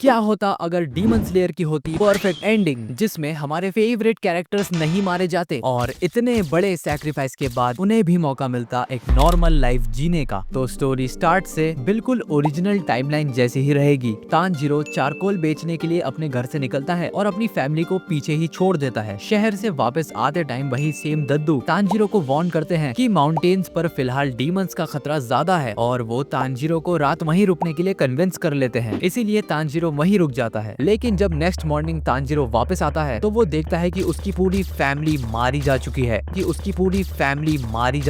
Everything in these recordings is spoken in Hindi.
क्या होता अगर डीमन स्लेयर की होती परफेक्ट एंडिंग, जिसमें हमारे फेवरेट कैरेक्टर्स नहीं मारे जाते और इतने बड़े सैक्रिफाइस के बाद उन्हें भी मौका मिलता एक नॉर्मल लाइफ जीने का। तो स्टोरी स्टार्ट से बिल्कुल ओरिजिनल टाइमलाइन जैसी ही रहेगी। तानजीरो चारकोल बेचने के लिए अपने घर से निकलता है और अपनी फैमिली को पीछे ही छोड़ देता है। शहर से वापस आते टाइम वही सेम दद्दू तानजीरो को वार्न करते हैं कि माउंटेन्स पर फिलहाल डीमंस का खतरा ज्यादा है और वो तानजीरो को रात वहीं रुकने के लिए कन्विंस कर लेते हैं। इसीलिए तानजीरो वहीं रुक जाता है। लेकिन जब नेक्स्ट मॉर्निंग तानजीरो वापस आता है तो वो देखता है कि उसकी पूरी फैमिली मारी जा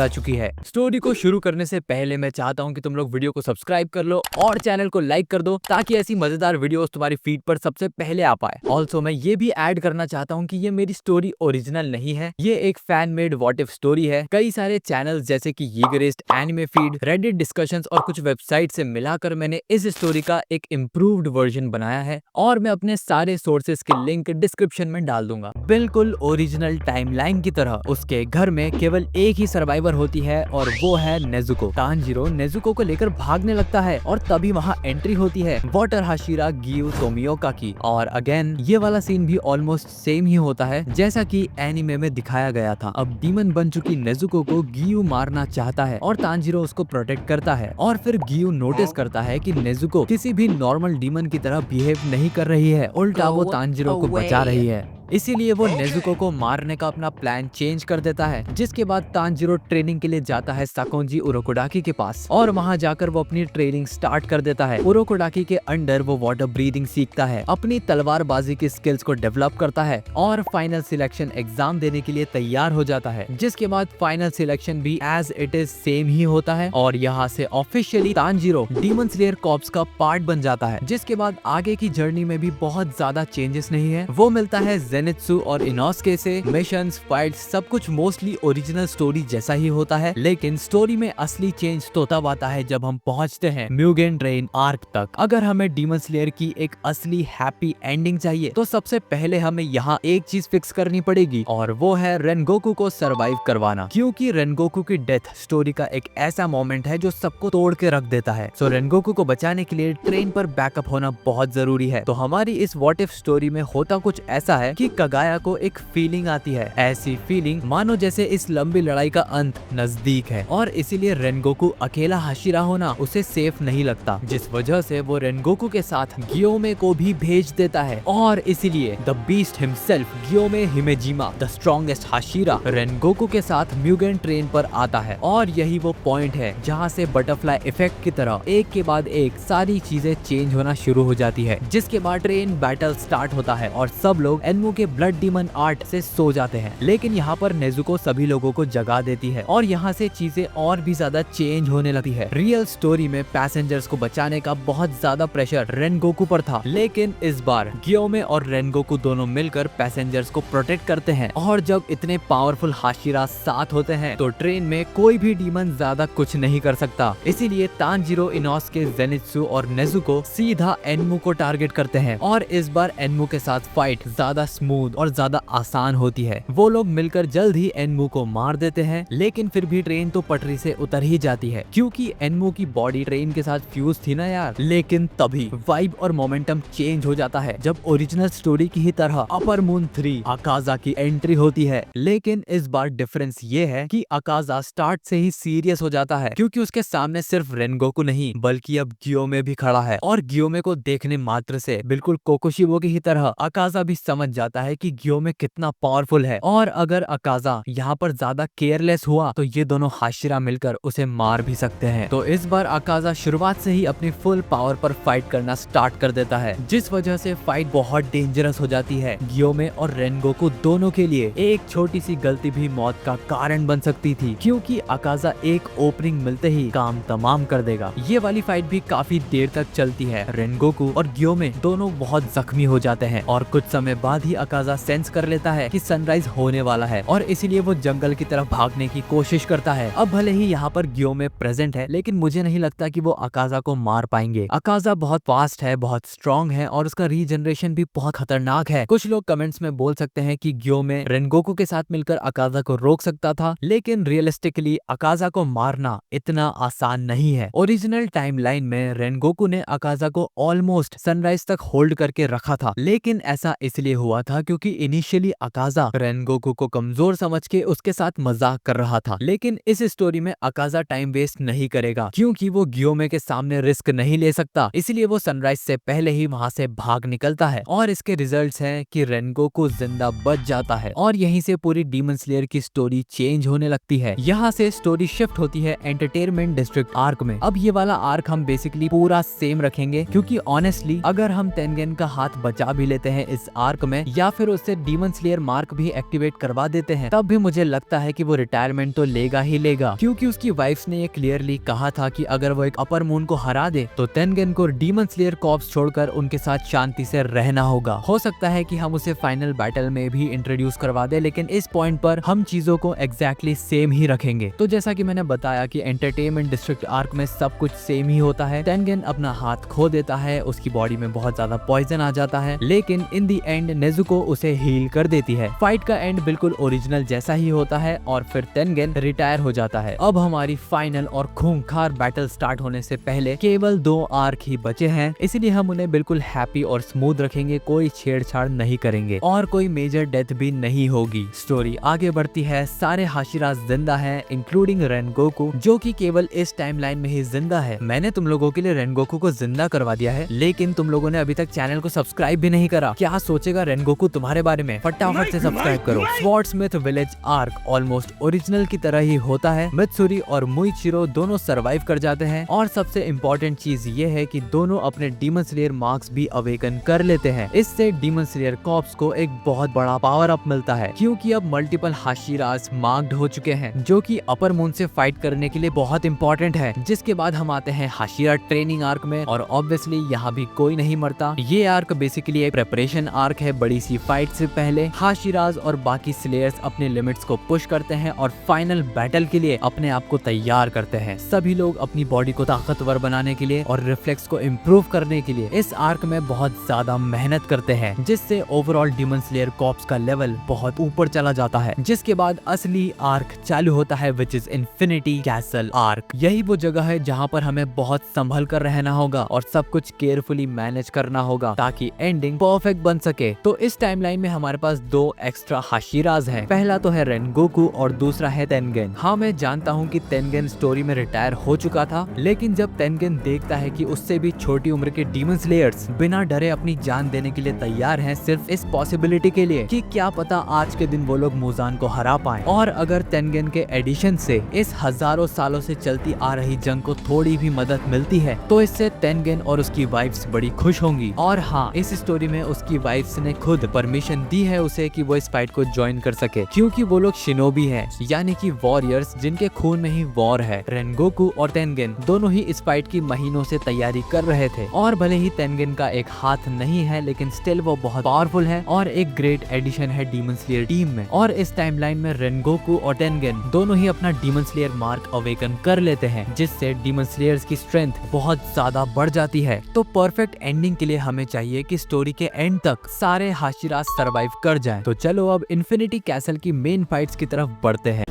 चुकी है। स्टोरी को शुरू करने से पहले मैं चाहता हूँ कि तुम लोग वीडियो को सब्सक्राइब कर लो और चैनल को लाइक कर दो ताकि ऐसी मजेदार वीडियोस तुम्हारी फीड पर सबसे पहले आ पाए। ऑल्सो मैं ये भी ऐड करना चाहता हूँ कि ये मेरी स्टोरी ओरिजिनल नहीं है, ये एक fan made what if story है। कई सारे चैनल जैसे कि यीगरिस्ट, एनिमे फीड, रेडिट डिस्कशंस और कुछ वेबसाइट से मिलाकर मैंने इस स्टोरी का एक इम्प्रूव्ड वर्जन बनाया है और मैं अपने सारे सोर्सेस के लिंक डिस्क्रिप्शन में डाल दूंगा। बिल्कुल ओरिजिनल टाइमलाइन की तरह उसके घर में केवल एक ही सर्वाइवर होती है और वो है नेजुको। तानजीरो नेजुको को लेकर भागने लगता है और तभी वहाँ एंट्री होती है वाटर हाशिरा गियु तोमियोका की। और अगेन ये वाला सीन भी ऑलमोस्ट सेम ही होता है जैसा कि एनिमे में दिखाया गया था। अब डीमन बन चुकी नेजुको को गियु मारना चाहता है और तानजीरो उसको प्रोटेक्ट करता है। और फिर गियु नोटिस करता है कि नेजुको किसी भी नॉर्मल डीमन की तरह बिहेव नहीं कर रही है, उल्टा वो तानजीरो को बचा रही है। इसीलिए वो नेजुको को मारने का अपना प्लान चेंज कर देता है। जिसके बाद तानजीरो ट्रेनिंग के लिए जाता है साकोंजी उरोकोडाकी के पास और वहां जाकर वो अपनी ट्रेनिंग स्टार्ट कर देता है। उरोकोडाकी के अंडर वो वाटर ब्रीदिंग सीखता है, अपनी तलवारबाजी की स्किल्स को डेवलप करता है और फाइनल सिलेक्शन एग्जाम देने के लिए तैयार हो जाता है। जिसके बाद फाइनल सिलेक्शन भी एज इट इज सेम ही होता है और यहाँ से officially Tanjiro demon slayer corps का पार्ट बन जाता है। जिसके बाद आगे की जर्नी में भी बहुत ज्यादा चेंजेस नहीं है। वो मिलता है ज़ेनित्सु और इनोस्के से। मिशंस, फाइट्स सब कुछ मोस्टली ओरिजिनल स्टोरी जैसा ही होता है, लेकिन स्टोरी में असली चेंज तो तब आता है जब हम पहुंचते हैं म्यूगेन ट्रेन आर्क तक। अगर हमें डीमन स्लेयर की एक असली हैप्पी एंडिंग चाहिए तो सबसे पहले हमें यहाँ एक चीज फिक्स करनी पड़ेगी और वो है रेनगोकू को सरवाइव करवाना। क्योंकि रेनगोकू की डेथ स्टोरी का एक ऐसा मोमेंट है जो सबको तोड़ के रख देता है। सो रेनगोकू को बचाने के लिए ट्रेन पर बैकअप होना बहुत जरूरी है। तो हमारी इस व्हाट इफ स्टोरी में होता कुछ ऐसा है कि कगाया को एक फीलिंग आती है, ऐसी फीलिंग मानो जैसे इस लंबी लड़ाई का अंत नजदीक है और इसीलिए रेनगोकू अकेला हाशिरा होना उसे सेफ नहीं लगता। जिस वजह से वो रेनगोकू के साथ गियोमे को भी भेज देता है और इसीलिए the beast himself Gyomei Himejima the strongest hashira Rengoku के साथ म्यूगेन ट्रेन पर आता है। और यही वो पॉइंट है जहाँ से बटरफ्लाई इफेक्ट की तरह एक के बाद एक सारी चीजें चेंज होना शुरू हो जाती है। जिसके बाद ट्रेन बैटल स्टार्ट होता है और सब लोग एनमू के ब्लड डीमन आर्ट से सो जाते हैं। लेकिन यहाँ पर नेजुको सभी लोगों को जगा देती है और यहाँ से चीजें और भी ज्यादा चेंज होने लगती है। रियल स्टोरी में पैसेंजर्स को बचाने का बहुत ज्यादा प्रेशर रेनगोकू पर था, लेकिन इस बार गियोमे और रेनगोकू दोनों मिलकर पैसेंजर्स को प्रोटेक्ट करते हैं। और जब इतने पावरफुल हाशिरा साथ होते हैं तो ट्रेन में कोई भी डीमन ज्यादा कुछ नहीं कर सकता। इसीलिए तानजीरो, इनोस्के, ज़ेनित्सु और नेजुको सीधा एनमू को टारगेट करते हैं और इस बार एनमू के साथ फाइट ज्यादा स्मूथ और ज्यादा आसान होती है। वो लोग मिलकर जल्द ही एनमू को मार देते हैं, लेकिन फिर भी ट्रेन तो पटरी से उतर ही जाती है क्योंकि एनमू की बॉडी ट्रेन के साथ फ्यूज थी ना यार। लेकिन तभी वाइब और मोमेंटम चेंज हो जाता है जब ओरिजिनल स्टोरी की ही तरह अपर मून 3 अकाजा की एंट्री होती है। लेकिन इस बार डिफरेंस ये है कि अकाजा स्टार्ट से ही सीरियस हो जाता है क्योंकि उसके सामने सिर्फ रेनगोकू नहीं बल्कि अब गियोमे भी खड़ा है। और गियोमे को देखने मात्र से बिल्कुल कोकोशिबो की ही तरह अकाजा भी समझ जाता है कि गियोमे कितना पावरफुल है और अगर अकाजा यहाँ पर ज्यादा केयरलेस हुआ तो ये दोनों हाशिरा मिलकर उसे मार भी सकते हैं। तो इस बार अकाजा शुरुआत से ही अपनी फुल पावर पर फाइट करना स्टार्ट कर देता है, जिस वजह से फाइट बहुत डेंजरस हो जाती है। गियोमे और रेनगोकू दोनों के लिए एक छोटी सी गलती भी मौत का कारण बन सकती थी क्योंकि अकाजा एक ओपनिंग मिलते ही काम तमाम कर देगा। ये वाली फाइट भी काफी देर तक चलती है। रेनगोकू और गियोमे दोनों बहुत जख्मी हो जाते हैं और कुछ समय बाद ही अकाजा सेंस कर लेता है कि सनराइज होने वाला है और इसीलिए वो जंगल की तरफ भागने की कोशिश करता है। अब भले ही यहाँ पर ग्योमे प्रेजेंट है, लेकिन मुझे नहीं लगता कि वो अकाजा को मार पाएंगे। अकाजा बहुत फास्ट है, बहुत स्ट्रॉन्ग है और उसका रीजनरेशन भी बहुत खतरनाक है। कुछ लोग कमेंट्स में बोल सकते हैं कि ग्योमे रेनगोकू के साथ मिलकर अकाजा को रोक सकता था, लेकिन रियलिस्टिकली अकाजा को मारना इतना आसान नहीं है। ओरिजिनल टाइमलाइन में रेनगोकू ने अकाजा को ऑलमोस्ट सनराइज तक होल्ड करके रखा था, लेकिन ऐसा इसलिए हुआ था क्योंकि इनिशियली अकाजा रेनगोकू को कमजोर समझ के उसके साथ मजाक कर रहा था। लेकिन इस स्टोरी में अकाजा टाइम वेस्ट नहीं करेगा क्योंकि वो ग्योमे के सामने रिस्क नहीं ले सकता, इसलिए वो सनराइज से पहले ही वहां से भाग निकलता है और इसके रिजल्ट्स हैं कि रेनगोकू जिंदा बच जाता है और यहीं से पूरी डीमन स्लेयर की स्टोरी चेंज होने लगती है। यहाँ से स्टोरी शिफ्ट होती है एंटरटेनमेंट डिस्ट्रिक्ट आर्क में। अब ये वाला आर्क हम बेसिकली पूरा सेम रखेंगे क्योंकि ऑनेस्टली अगर हम तेनगेन का हाथ बचा भी लेते हैं इस आर्क में या फिर उससे डीमन स्लेयर मार्क भी एक्टिवेट करवा देते हैं, तब भी मुझे लगता है कि वो रिटायरमेंट तो लेगा ही लेगा, क्योंकि उसकी वाइफ्स ने ये क्लियरली कहा था कि अगर वो एक अपर मून को हरा दे तो तेनगेन को डीमन स्लेयर कॉर्प्स छोड़कर उनके साथ शांति से रहना होगा। हो सकता है कि हम उसे फाइनल बैटल में भी इंट्रोड्यूस करवा दे, लेकिन इस पॉइंट पर हम चीजों को एग्जैक्टली सेम ही रखेंगे। तो जैसा कि मैंने बताया कि एंटरटेनमेंट डिस्ट्रिक्ट आर्क में सब कुछ सेम ही होता है। तेनगेन अपना हाथ खो देता है, उसकी बॉडी में बहुत ज्यादा पॉइजन आ जाता है, लेकिन इन दी एंड नेजुको उसे हील कर देती है। फाइट का एंड बिल्कुल ओरिजिनल जैसा ही होता है और फिर तेनगेन रिटायर हो जाता है। अब हमारी फाइनल और खूंखार बैटल स्टार्ट होने से पहले केवल 2 आर्क ही बचे हैं, इसलिए हम उन्हें बिल्कुल हैप्पी और स्मूथ रखेंगे, कोई छेड़छाड़ नहीं करेंगे और कोई मेजर डेथ भी नहीं होगी। स्टोरी आगे बढ़ती है, सारे हाशिराज जिंदा हैं इंक्लूडिंग रेनगोकू, जो कि केवल इस टाइमलाइन में ही जिंदा है। मैंने तुम लोगों के लिए रेनगोकू को जिंदा करवा दिया है, लेकिन तुम लोगों ने अभी तक चैनल को सब्सक्राइब भी नहीं करा। क्या सोचेगा रेनगोकू तुम्हारे बारे में? फटाफट से सब्सक्राइब करो। स्वॉर्ड्समिथ विलेज आर्क ऑलमोस्ट ओरिजिनल की तरह ही होता है। मित्सुरी और मुइचिरो दोनों सरवाइव कर जाते हैं और सबसे इम्पोर्टेंट चीज ये है कि दोनों अपने डीमन स्लेयर मार्क्स भी अवेकन कर लेते हैं। इससे डीमन स्लेयर कॉर्प्स को एक बहुत बड़ा पावर अप मिलता है क्योंकि अब मल्टीपल हाशिराज मार्क्ड हो चुके हैं, जो कि अपर मून से फाइट करने के लिए बहुत इंपॉर्टेंट है। जिसके बाद हम आते हैं हाशिरा ट्रेनिंग आर्क में और ऑब्वियसली यहाँ भी कोई नहीं मरता। ये आर्क बेसिकली एक प्रेपरेशन आर्क है बड़ी सी फाइट से पहले। हाशिराज और बाकी स्लेयर्स अपने लिमिट्स को पुश करते हैं और फाइनल बैटल के लिए अपने आप को तैयार करते हैं। सभी लोग अपनी बॉडी को ताकतवर बनाने के लिए और रिफ्लेक्स को इम्प्रूव करने के लिए इस आर्क में बहुत ज्यादा मेहनत करते हैं, जिससे ओवरऑल डीमन स्लेयर कॉर्प्स का लेवल बहुत ऊपर चला जाता है। जिसके बाद असली आर्क चालू होता है which is infinity castle arc. यही वो जगह है जहाँ पर हमें बहुत संभल कर रहना होगा और सब कुछ केयरफुली मैनेज करना होगा ताकि एंडिंग परफेक्ट बन सके। तो इस टाइमलाइन में हमारे पास 2 एक्स्ट्रा हाशिराज हैं। पहला तो है रेनगोकू और दूसरा है तेनगेन। हाँ, मैं जानता हूँ कि तेनगेन स्टोरी में रिटायर हो चुका था, लेकिन जब तेनगेन देखता है कि उससे भी छोटी उम्र के डीमन स्लेयर्स बिना डरे अपनी जान देने के लिए तैयार हैं सिर्फ इस पॉसिबिलिटी के लिए कि क्या पता आज के दिन वो लोग मुजान को हरा पाएं। और अगर तेनगेन के एडिशन से इस हजारों सालों से चलती आ रही जंग को थोड़ी भी मदद मिलती है तो इससे तेनगेन और उसकी वाइफ्स बड़ी खुश होंगी। और हाँ, इस स्टोरी में उसकी वाइफ्स ने खुद परमिशन दी है उसे कि वो इस फाइट को ज्वाइन कर सके, क्योंकि वो लोग शिनोबी हैं, यानी कि वॉरियर्स जिनके खून में ही वॉर है। रेनगोकू और तेनगेन दोनों ही इस फाइट की महीनों से तैयारी कर रहे थे और भले ही तेनगेन का एक हाथ नहीं है, लेकिन स्टिल वो बहुत पावरफुल है और एक ग्रेट एडिशन है डीमन स्लेयर टीम में। और इस टाइमलाइन में रेनगोकू और तेनगेन दोनों ही अपना डीमन स्लेयर मार्क अवेकन कर लेते हैं, जिससे डीमन स्लेयर्स की स्ट्रेंथ बहुत ज्यादा बढ़ जाती है। तो परफेक्ट एंडिंग के लिए हमें चाहिए कि स्टोरी के एंड तक सारे हाशिराज सरवाइव कर जाएं। तो चलो अब इन्फिनिटी कैसल की मेन फाइट्स की तरफ बढ़ते हैं।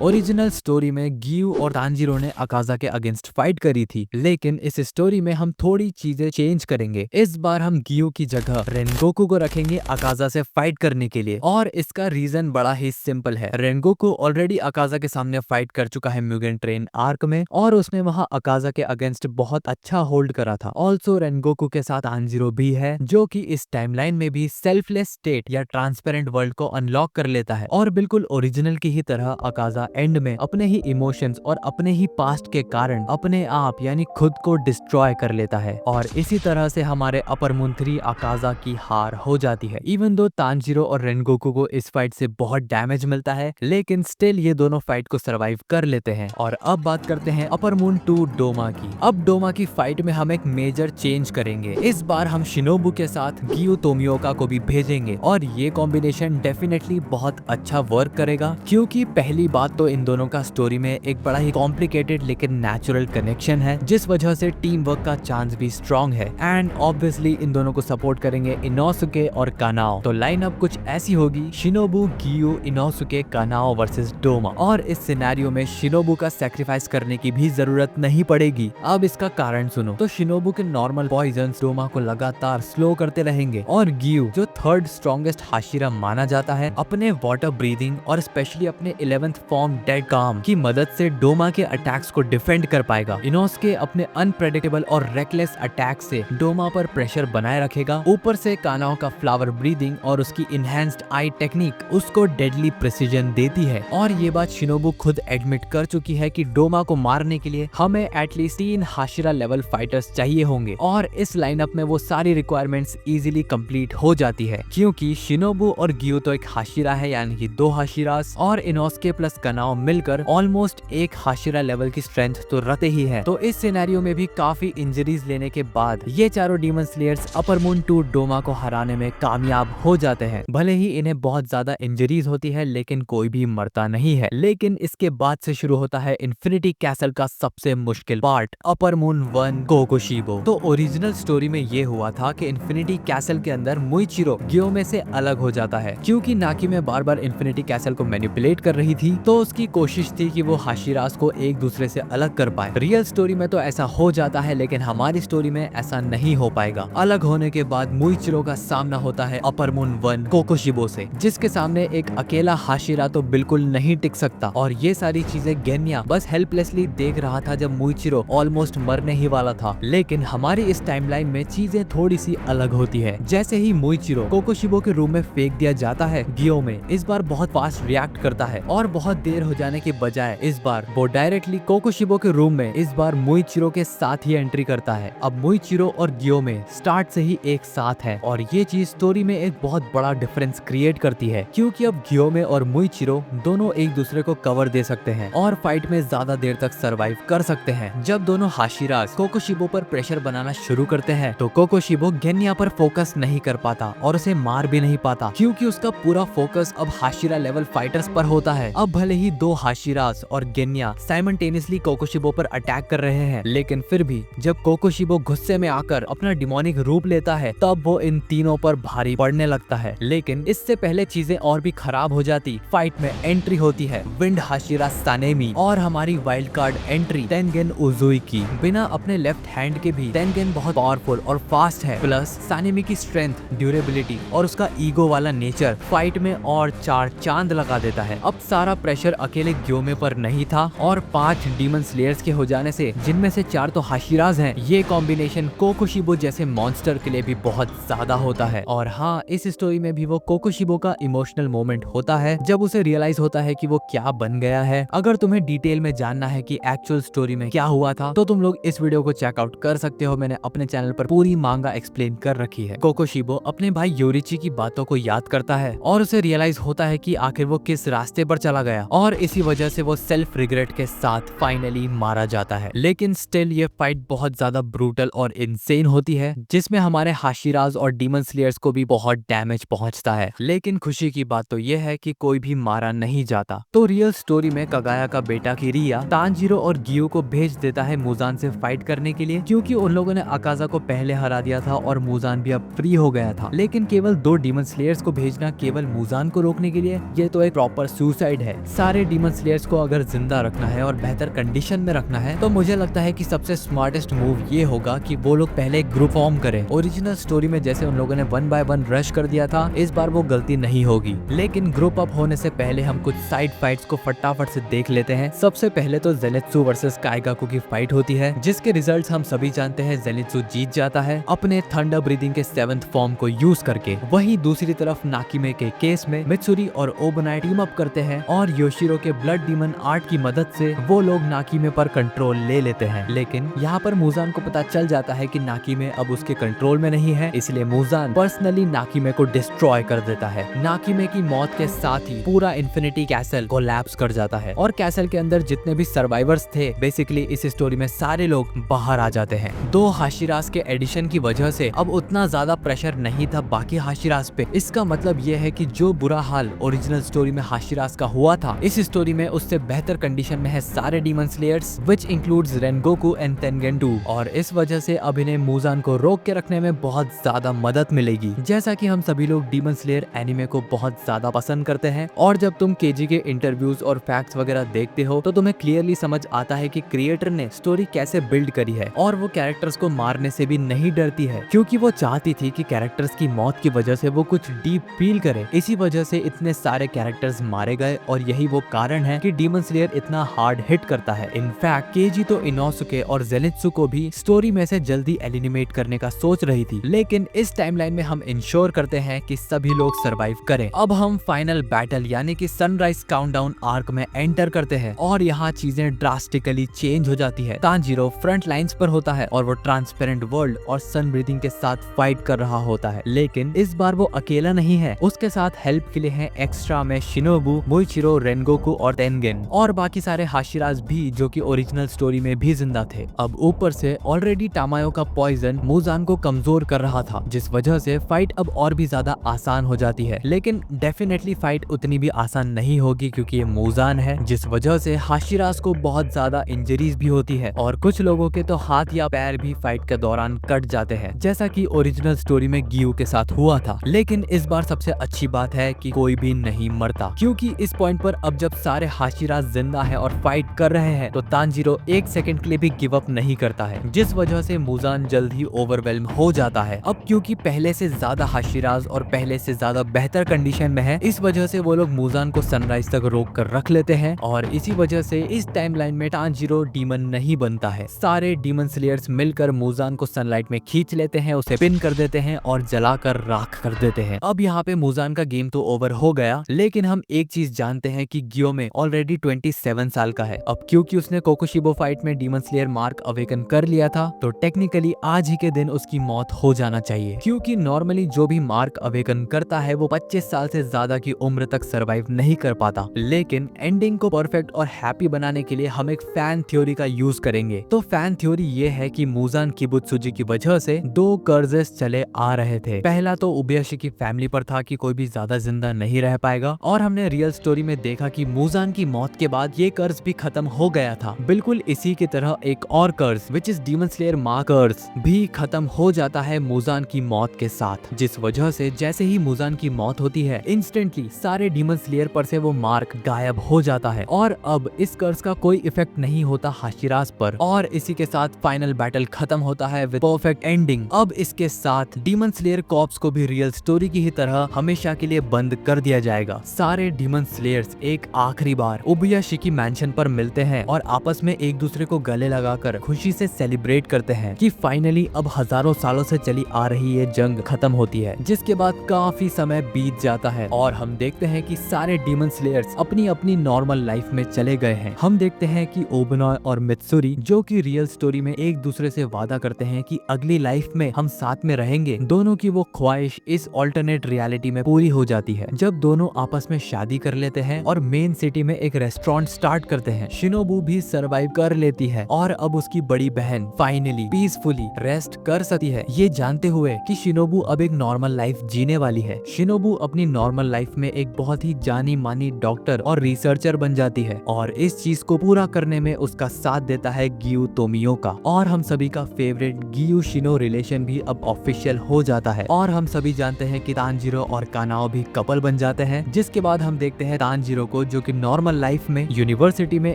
ओरिजिनल स्टोरी में गियू और तांजीरो ने अकाजा के अगेंस्ट फाइट करी थी, लेकिन इस स्टोरी में हम थोड़ी चीजें चेंज करेंगे। इस बार हम गियू की जगह रेनगोकू को रखेंगे अकाजा से फाइट करने के लिए और इसका रीजन बड़ा ही सिंपल है। रेनगोकू ऑलरेडी अकाजा के सामने फाइट कर चुका है म्यूगेन ट्रेन आर्क में और उसने वहां अकाजा के अगेंस्ट बहुत अच्छा होल्ड करा था। ऑल्सो रेनगोकू के साथ तांजीरो भी है, जो कि इस टाइमलाइन में भी सेल्फलेस स्टेट या ट्रांसपेरेंट वर्ल्ड को अनलॉक कर लेता है और बिल्कुल ओरिजिनल की ही तरह अकाजा एंड में अपने ही इमोशंस और अपने ही पास्ट के कारण अपने आप यानी खुद को डिस्ट्रॉय कर लेता है और इसी तरह से हमारे अपर मून 3 अकाजा की हार हो जाती है। इवन दो तानजीरो और रेनगोकू को इस फाइट से बहुत डैमेज मिलता है, लेकिन स्टिल ये दोनों फाइट को सरवाइव कर लेते हैं। और अब बात करते हैं अपर मून 2 डोमा की। अब डोमा की फाइट में हम एक मेजर चेंज करेंगे। इस बार हम शिनोबू के साथ गियो तोमियोका को भी भेजेंगे और ये कॉम्बिनेशन डेफिनेटली बहुत अच्छा वर्क करेगा, क्योंकि पहली बात तो इन दोनों का स्टोरी में एक बड़ा ही कॉम्प्लिकेटेड लेकिन नेचुरल कनेक्शन है, जिस वजह से टीम वर्क का चांस भी स्ट्रॉन्ग है। एंड ऑब्वियसली इन दोनों को सपोर्ट करेंगे इनोसुके और कानाओ। तो लाइनअप कुछ ऐसी होगी, शिनोबू, गियो, इनोसुके, कानाओ वर्सेस डोमा। और इस सिनेरियो में शिनोबू का सैक्रिफाइस करने की भी जरूरत नहीं पड़ेगी। अब इसका कारण सुनो। तो शिनोबू के नॉर्मल पॉइजन डोमा को लगातार स्लो करते रहेंगे और गियो, जो थर्ड स्ट्रॉन्गेस्ट हाशिरा माना जाता है, अपने वाटर ब्रीदिंग और स्पेशली अपने 11th फॉर्म डेड काम की मदद से डोमा के अटैक्स को डिफेंड कर पाएगा। इनोसुके अपने अनप्रेडिक्टेबल और रेकलेस अटैक से डोमा पर प्रेशर बनाए रखेगा। ऊपर से कानाओ का फ्लावर ब्रीदिंग और उसकी इनहेंस्ड आई टेक्निक उसको डेडली प्रिसीजन देती है। और ये बात शिनोबू खुद एडमिट कर चुकी है कि डोमा को मारने के लिए हमें एटलीस्ट 3 हाशिरा लेवल फाइटर्स चाहिए होंगे, और इस लाइनअप में वो सारी रिक्वायरमेंट्स इजीली कंप्लीट हो जाती है, क्योंकि शिनोबू और गियो तो एक हाशिरा है यानी कि 2 हाशिरास, और इनोसुके प्लस कानाओ मिलकर ऑलमोस्ट 1 हाशिरा लेवल की स्ट्रेंथ तो रखते ही है। तो इस सिनेरियो में भी काफी इंजरीज लेने के बाद ये चारों demon slayers upper moon 2 Doma को हराने में कामयाब हो जाते हैं। भले ही इन्हें बहुत ज्यादा इंजरीज होती है, लेकिन कोई भी मरता नहीं है। लेकिन इसके बाद से शुरू होता है इन्फिनिटी कैसल का सबसे मुश्किल पार्ट, अपर मून 1 कोकोशिबो। तो ओरिजिनल स्टोरी में ये हुआ था कि इन्फिनिटी कैसल के अंदर मुइचिरो गियोमे से अलग हो जाता है, क्योंकि नाकी में बार बार इन्फिनिटी कैसल को मैनिपुलेट कर रही थी। तो उसकी कोशिश थी कि वो हाशिरास को एक दूसरे से अलग कर पाए। रियल स्टोरी में तो ऐसा हो जाता है, लेकिन हमारी स्टोरी में ऐसा नहीं हो पाएगा। अलग होने के बाद मुइचिरो का सामना होता है अपर मून 1 कोकोशिबो से, जिसके सामने एक अकेला हाशिरा तो बिल्कुल नहीं टिक सकता। और ये सारी चीजें गेन्या बस हेल्पलेसली देख रहा था जब मुइचिरो ऑलमोस्ट मरने ही वाला था। लेकिन हमारी इस टाइमलाइन में चीजें थोड़ी सी अलग होती है। जैसे ही मुइचिरो कोकोशिबो के रूम में फेंक दिया जाता है, गियोमे इस बार बहुत फास्ट रिएक्ट करता है और बहुत देर हो जाने के बजाय इस बार वो डायरेक्टली कोकोशिबो के रूम में इस बार मुइचिरो के साथ ही एंट्री करता है। अब मुइचिरो और गियोमे स्टार्ट से ही एक साथ है, और ये चीज स्टोरी में एक बहुत बड़ा डिफरेंस क्रिएट करती है, क्योंकि अब गियोमे और मुइचिरो दोनों एक दूसरे को कवर दे सकते हैं और फाइट में ज्यादा देर तक सरवाइव कर सकते हैं। जब दोनों हाशिरास कोकोशिबो पर प्रेशर बनाना शुरू करते हैं, तो कोकोशिबो गेन्या पर फोकस नहीं कर पाता और उसे मार भी नहीं पाता, क्योंकि उसका पूरा फोकस अब हाशिरा लेवल फाइटर्स पर होता है। अब भले ही 2 हाशिरास और गेन्या साइमल्टेनियसली कोकोशिबो पर अटैक कर रहे हैं, लेकिन फिर भी जब कोकोशिबो गुस्से में आकर अपना डिमोनिक रूप लेता है, तब वो इन तीनों पर भारी पड़ने लगता है। लेकिन इससे पहले चीजें और भी खराब हो जाती। फाइट में एंट्री होती है विंड हाशिरा सानेमी और हमारी वाइल्ड कार्ड एंट्री तेनगेन उजुई की। बिना अपने लेफ्ट हैंड के भी तेनगेन बहुत पावरफुल और फास्ट है, प्लस सानेमी की स्ट्रेंथ, ड्यूरेबिलिटी और उसका ईगो वाला नेचर फाइट में और 4 चांद लगा देता है। अब सारा प्रेशर अकेले गियोमे पर नहीं था, और 5 डीमन स्लेयर्स के हो जाने से, जिनमें से 4 तो हाशिराज हैं, ये कॉम्बिनेशन कोकोशिबो जैसे मॉन्स्टर के लिए भी बहुत ज्यादा होता है। और हाँ, इस स्टोरी में भी वो कोकोशिबो का इमोशनल मोमेंट होता है जब उसे रियलाइज होता है कि वो क्या बन गया है। अगर तुम्हें डिटेल में जानना है कि एक्चुअल स्टोरी में क्या हुआ था, तो तुम लोग इस वीडियो को चेकआउट कर सकते हो। मैंने अपने चैनल पर पूरी मांगा एक्सप्लेन कर रखी है। कोकोशिबो अपने भाई योरिची की बातों को याद करता है और उसे रियलाइज होता है कि आखिर वो किस रास्ते पर चला गया, और इसी वजह से वो सेल्फ रिग्रेट के साथ फाइनली मारा जाता है। लेकिन स्टिल ये फाइट बहुत ज्यादा ब्रूटल और इनसेन होती है, जिसमें हमारे हाशिराज और डीमन स्लेयर्स को भी बहुत डैमेज पहुंचता है। लेकिन खुशी की बात तो ये है कि कोई भी मारा नहीं जाता। तो रियल स्टोरी में कगाया का बेटा किरिया तानजीरो और गियो को भेज देता है मुजान से फाइट करने के लिए, क्योंकि उन लोगों ने अकाजा को पहले हरा दिया था और मुजान भी अब फ्री हो गया था। लेकिन केवल 2 डीमन स्लेयर्स को भेजना केवल मुजान को रोकने के लिए, ये तो एक प्रॉपर सुसाइड है। सारे डीमन स्लेयर्स को अगर जिंदा रखना है और बेहतर कंडीशन में रखना है, तो मुझे लगता है कि सबसे स्मार्टेस्ट मूव ये होगा कि वो लोग पहले एक ग्रुप फॉर्म करें। ओरिजिनल स्टोरी में जैसे उन लोगों ने 1 बाय 1 रश कर दिया था, इस बार वो गलती नहीं होगी। लेकिन ग्रुप अप होने से पहले हम कुछ साइड फाइट्स को फटाफट से देख लेते हैं। सबसे पहले तो जेनित्सु वर्सेस काइगाकू की फाइट होती है, जिसके रिजल्ट्स हम सभी जानते हैं। जेनित्सु जीत जाता है अपने थंडर ब्रीदिंग के 7th फॉर्म को यूज करके। वहीं दूसरी तरफ नाकिमे के केस में मित्सुरी और ओबनाई टीम अप करते हैं और योशिरो के ब्लड डीमन आर्ट की मदद से वो लोग नाकीमे पर कंट्रोल ले लेते हैं। लेकिन यहाँ पर मुजान को पता चल जाता है कि नाकीमे अब उसके कंट्रोल में नहीं है, इसलिए मुजान पर्सनली नाकीमे को डिस्ट्रॉय कर देता है। नाकीमे की मौत के साथ ही पूरा इन्फिनिटी कैसल कोलैप्स कर जाता है और कैसल के अंदर जितने भी सर्वाइवर्स थे, बेसिकली इस स्टोरी में सारे लोग बाहर आ जाते हैं। दो हाशिरास के एडिशन की वजह से अब उतना ज्यादा प्रेशर नहीं था बाकी हाशिरास पे। इसका मतलब ये है कि जो बुरा हाल ओरिजिनल स्टोरी में हाशिरास का हुआ था, इस स्टोरी में उससे बेहतर कंडीशन में है सारे demon slayers, which includes Rengoku and Tengen 2। और इस वजह से अब इन्हें मुजान को रोक के रखने में बहुत ज्यादा मदद मिलेगी। जैसा कि हम सभी लोग डीमन स्लेयर एनिमे को बहुत ज्यादा पसंद करते हैं और जब तुम केजी के इंटरव्यूज और फैक्ट्स वगैरह देखते हो तो तुम्हें क्लियरली समझ आता है कि क्रिएटर ने स्टोरी कैसे बिल्ड करी है और वो कैरेक्टर्स को मारने से भी नहीं डरती है, क्योंकि वो चाहती थी कि कैरेक्टर्स की मौत की वजह से वो कुछ डीप फील करे। इसी वजह से इतने सारे कैरेक्टर्स मारे गए और यही वो कारण है कि डीमन स्लेयर इतना हार्ड हिट करता है। इनफैक्ट केजी तो इनोसुके और जेनित्सु को भी स्टोरी में से जल्दी एलिमिनेट करने का सोच रही थी, लेकिन इस टाइमलाइन में हम इंश्योर करते हैं कि सभी लोग सरवाइव करें। अब हम फाइनल बैटल यानी कि सनराइज काउंटडाउन आर्क में एंटर करते हैं और यहाँ चीजें ड्रास्टिकली चेंज हो जाती है। तांजीरो फ्रंट लाइंस पर होता है और वो ट्रांसपेरेंट वर्ल्ड और सन ब्रीदिंग के साथ फाइट कर रहा होता है, लेकिन इस बार वो अकेला नहीं है। उसके साथ हेल्प के लिए हैं एक्स्ट्रा में शिनोबू, मोइचिरो, रेनगोकू और तेनगेन और बाकी सारे हाशिरास भी, जो कि ओरिजिनल स्टोरी में भी जिंदा थे। अब ऊपर से ऑलरेडी टामायो का पॉइजन मुजान को कमजोर कर रहा था, जिस वजह से फाइट अब और भी ज्यादा आसान हो जाती है। लेकिन डेफिनेटली फाइट उतनी भी आसान नहीं होगी क्योंकि ये मुजान है, जिस वजह से हाशिरास को बहुत ज्यादा इंजरीज भी होती है और कुछ लोगों के तो हाथ या पैर भी फाइट के दौरान कट जाते हैं, जैसा कि ओरिजिनल स्टोरी में गियू के साथ हुआ था। लेकिन इस बार सबसे अच्छी बात है कि कोई भी नहीं मरता, क्योंकि इस पॉइंट पर अब जब सारे हाशिरास जिंदा है और फाइट कर रहे हैं तो तांजीरो एक सेकंड के लिए भी गिव अप नहीं करता है, जिस वजह से मुजान जल्द ही ओवरवेल्म हो जाता है। अब क्योंकि पहले से ज्यादा हाशिरास और पहले से ज्यादा बेहतर कंडीशन में है, इस वजह से वो लोग मुजान को सनराइज तक रोक कर रख लेते हैं और इसी वजह से इस टाइमलाइन में तांजीरो डीमन नहीं बनता है। सारे डीमन स्लेयर्स मिलकर मुजान को सनलाइट में खींच लेते हैं, उसे पिन कर देते हैं और जलाकर राख कर देते हैं। अब यहाँ पे मुजान का गेम तो ओवर हो गया, लेकिन हम एक चीज जानते हैं कि गियोमे ऑलरेडी 27 साल का है। अब क्योंकि उसने कोकोशिबो फाइट में डीमन स्लेयर मार्क अवेकन कर लिया था, तो टेक्निकली आज ही के दिन उसकी मौत हो जाना चाहिए, क्योंकि नॉर्मली जो भी मार्क अवेकन करता है वो 25 साल से ज्यादा की उम्र तक सरवाइव नहीं कर पाता। लेकिन एंडिंग को परफेक्ट और हैप्पी बनाने के लिए हम एक फैन थ्योरी का यूज करेंगे। तो फैन थ्योरी ये है कि मुजान किबुत्सुजी की वजह से दो कर्जेस चले आ रहे थे। पहला तो उबयाशी की फैमिली पर था कि कोई भी ज्यादा जिंदा नहीं रह पाएगा, और हमने रियल स्टोरी में देखा कि मुजान की मौत के बाद ये कर्ज भी खत्म हो गया था। बिल्कुल इसी की तरह एक और कर्ज which is demon slayer mark कर्ज भी खत्म हो जाता है मुजान की मौत के साथ, जिस वजह से जैसे ही मुजान की मौत होती है इंस्टेंटली सारे डीमन स्लेयर पर से वो मार्क गायब हो जाता है और अब इस कर्ज का कोई इफेक्ट नहीं होता हाशिरास पर। और इसी के साथ फाइनल बैटल खत्म होता है विद परफेक्ट एंडिंग। अब इसके साथ डीमन स्लेयर कॉर्प्स को भी रियल स्टोरी की ही तरह हमेशा के लिए बंद कर दिया जाएगा। सारे डीमन स्लेयर्स एक आखिरी बार उबयाशी मैंशन पर मिलते हैं और आपस में एक दूसरे को गले लगाकर खुशी से सेलिब्रेट करते हैं कि फाइनली अब हजारों सालों से चली आ रही ये जंग खत्म होती है। जिसके बाद काफी समय बीत जाता है और हम देखते हैं कि सारे डीमन स्लेयर्स अपनी अपनी नॉर्मल लाइफ में चले गए हैं। हम देखते हैं कि ओबनॉय और मित्सुरी, जो कि रियल स्टोरी में एक दूसरे से वादा करते हैं कि अगली लाइफ में हम साथ में रहेंगे, दोनों की वो ख्वाहिश इस ऑल्टरनेट रियलिटी में पूरी हो जाती है जब दोनों आपस में शादी कर लेते हैं और मेन सिटी में एक रेस्टोरेंट स्टार्ट करते हैं। शिनोबू भी सरवाइव कर लेती है और अब उसकी बड़ी बहन फाइनली पीसफुली रेस्ट कर सकती है, ये जानते हुए कि शिनोबू अब एक नॉर्मल लाइफ जीने वाली है। शिनोबू अपनी नॉर्मल लाइफ में एक बहुत ही जानी मानी डॉक्टर और रिसर्चर बन जाती है और इस चीज को पूरा करने में उसका साथ देता है गियू तोमियो का। और हम सभी का फेवरेट गियू शिनो रिलेशन भी अब ऑफिशियल हो जाता है और हम सभी जानते हैं कि तांजीरो और कानाओ भी कपल बन जाते हैं। जिसके बाद हम देखते हैं तांजीरो को, जो कि नॉर्मल लाइफ में यूनिवर्सिटी में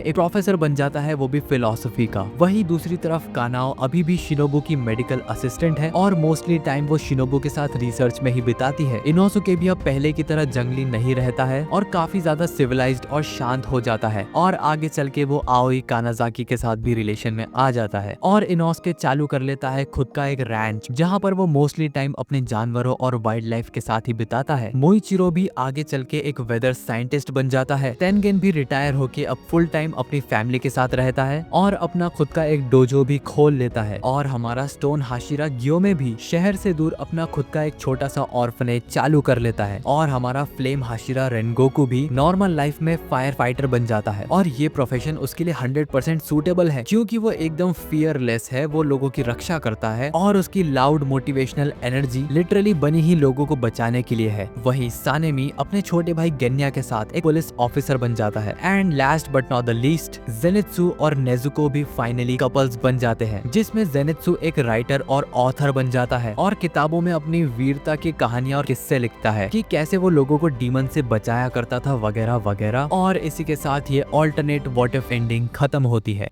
एक प्रोफेसर बन जाता है, वो भी फिलोसफी का। वही दूसरी तरफ कानाओ अभी भी शिनोबू की मेडिकल असिस्टेंट है और मोस्टली टाइम वो शिनोबू के साथ रिसर्च में ही बिताती है। इनोसुके भी अब पहले की तरह जंगली नहीं रहता है और काफी ज्यादा सिविलाइज्ड और शांत हो जाता है और आगे चल के वो आओई कानाजाकी के साथ भी रिलेशन में आ जाता है और इनोसुके चालू कर लेता है खुद का एक रैंच, जहाँ पर वो मोस्टली टाइम अपने जानवरों और वाइल्ड लाइफ के साथ ही बिताता है। मोइचिरो भी आगे चल के एक वेदर साइंटिस्ट बन जाता जाता है, तेनगेन भी रिटायर होके अब फुल टाइम अपनी फैमिली के साथ रहता है और अपना खुद का एक डोजो भी खोल लेता है। और हमारा स्टोन हाशिरा ग्योमे भी शहर से दूर अपना खुद का एक छोटा सा ऑर्फनेज चालू कर लेता है। और हमारा फ्लेम हाशिरा रेनगोकू भी नॉर्मल लाइफ में फायर फाइटर बन जाता है और ये प्रोफेशन उसके लिए 100% सूटेबल है, क्योंकि वो एकदम फियरलेस है, वो लोगों की रक्षा करता है और उसकी लाउड मोटिवेशनल एनर्जी लिटरली बनी ही लोगों को बचाने के लिए है। वहीं सानेमी अपने छोटे भाई गेन्या के साथ एक पुलिस ऑफिसर बन जाता है। And last but not the least, Zenitsu और नेजुको भी फाइनली कपल्स बन जाते हैं, जिसमें जेनित्सु एक राइटर और ऑथर बन जाता है और किताबों में अपनी वीरता की कहानियां और किस्से लिखता है कि कैसे वो लोगों को डीमन से बचाया करता था वगैरह वगैरह। और इसी के साथ ये ऑल्टरनेट व्हाट इफ एंडिंग खत्म होती है।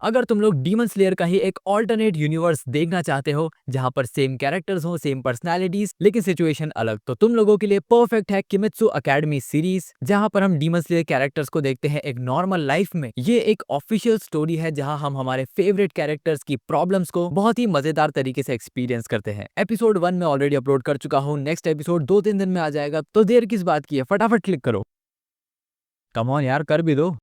अगर तुम लोग डीमन स्लेयर का ही एक ऑल्टरनेट यूनिवर्स देखना चाहते हो जहां पर सेम कैरेक्टर्स हो, सेम पर्सनालिटीज, लेकिन सिचुएशन अलग, तो तुम लोगों के लिए परफेक्ट है किमित्सु अकेडमी सीरीज, जहां पर हम डीमन स्लेयर कैरेक्टर्स को देखते हैं एक नॉर्मल लाइफ में। ये एक ऑफिशियल स्टोरी है जहां हम हमारे फेवरेट कैरेक्टर्स की प्रॉब्लम्स को बहुत ही मजेदार तरीके से एक्सपीरियंस करते हैं। एपिसोड 1 में ऑलरेडी अपलोड कर चुका हूँ, नेक्स्ट एपिसोड 2-3 दिन में आ जाएगा, तो देर किस बात की है, फटाफट क्लिक करो। कम ऑन यार, कर भी दो।